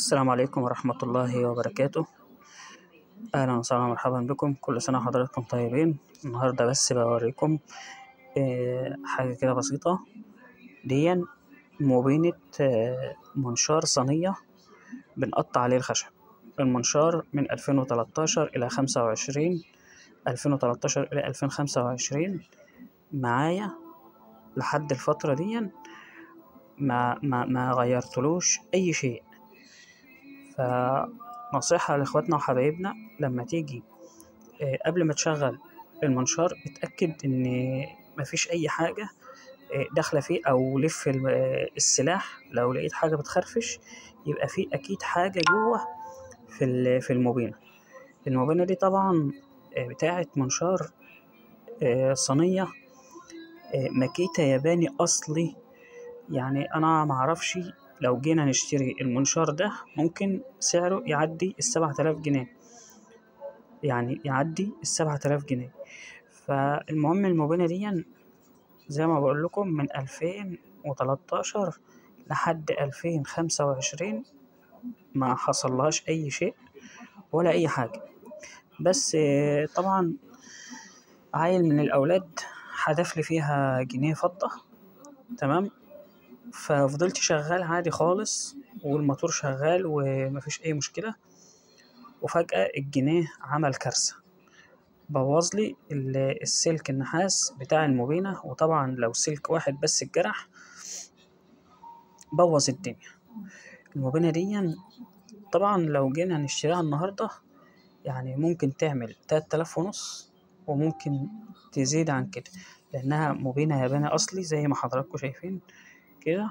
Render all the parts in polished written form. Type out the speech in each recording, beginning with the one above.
السلام عليكم ورحمة الله وبركاته. أهلا وسهلا ومرحبا بكم، كل سنة وحضراتكم طيبين. النهاردة بس بوريكم حاجة كده بسيطة. دي مبينة منشار صينية بنقطع عليه الخشب. المنشار من 2013 إلى 25، 2013 إلى 2025 معايا لحد الفترة دي. ما غيرتلوش أي شيء. فنصيحة لإخواتنا وحبايبنا، لما تيجي قبل ما تشغل المنشار اتأكد إن مفيش أي حاجة داخلة فيه، أو لف السلاح. لو لقيت حاجة بتخرفش يبقى فيه أكيد حاجة جوه في المبينة. المبينة دي طبعا بتاعة منشار صينية، ماكيتة ياباني أصلي. يعني أنا معرفش، لو جينا نشتري المنشار ده ممكن سعره يعدي 7000 جنيه، يعني يعدي 7000 جنيه. فالمهم المبينة دي زي ما بقول لكم من 2013 لحد 2025 ما حصلهاش أي شيء ولا أي حاجة. بس طبعا عيل من الأولاد حدف لي فيها جنيه فضة، تمام. ففضلت شغال عادي خالص، والموتور شغال ومفيش أي مشكلة. وفجأة الجنيه عمل كارثة، بوظ لي السلك النحاس بتاع المبينة. وطبعا لو سلك واحد بس اتجرح بوظ الدنيا. المبينة دي طبعا لو جينا نشتريها النهاردة يعني ممكن تعمل 3500، وممكن تزيد عن كده، لأنها مبينة ياباني أصلي زي ما حضراتكم شايفين كده.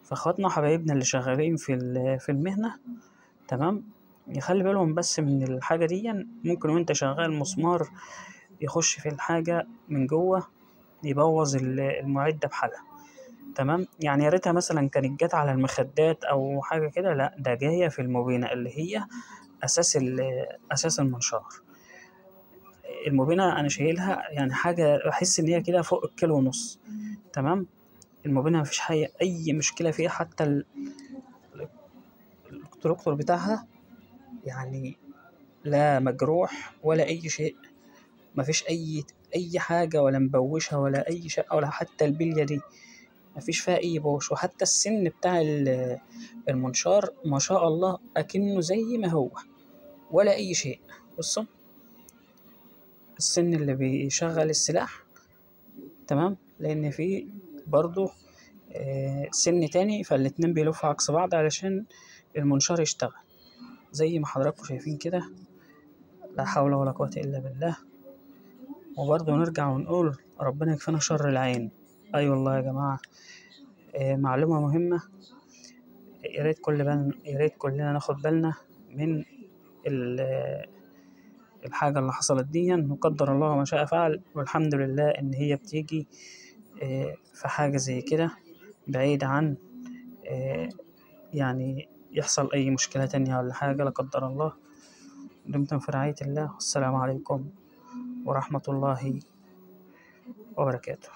فاخواتنا وحبايبنا اللي شغالين في المهنة، تمام، يخلي بالهم بس من الحاجة دي. ممكن وانت شغال مسمار يخش في الحاجة من جوه يبوظ المعدة بحالها، تمام. يعني يا ريتها مثلا كانت جت على المخدات او حاجة كده، لا، ده جاية في المبينة اللي هي اساس المنشار. المبينة انا شايلها يعني حاجة بحس ان هي كده فوق الكيلو ونص، تمام. المبينة مفيش حاجة اي مشكلة فيها، حتى الكتركتور بتاعها يعني لا مجروح ولا اي شيء. مفيش اي حاجه، ولا مبوشه ولا اي شيء، ولا حتى البليه دي مفيش فيها اي بوش. وحتى السن بتاع المنشار ما شاء الله اكنه زي ما هو، ولا اي شيء. بصوا السن اللي بيشغل السلاح، تمام، لان في برضو سن تاني، فالاتنين بيلفوا عكس بعض علشان المنشار يشتغل زي ما حضراتكم شايفين كده. لا حول ولا قوة الا بالله. وبرضه نرجع ونقول ربنا يكفينا شر العين. أي والله يا جماعة، معلومة مهمة. يا ريت كلنا ناخد بالنا من الحاجة اللي حصلت دي. وقدر الله ما شاء فعل، والحمد لله إن هي بتيجي في حاجة زي كده، بعيد عن يعني يحصل أي مشكلة تانية ولا حاجة لا قدر الله. دمتم في رعاية الله، والسلام عليكم ورحمة الله وبركاته.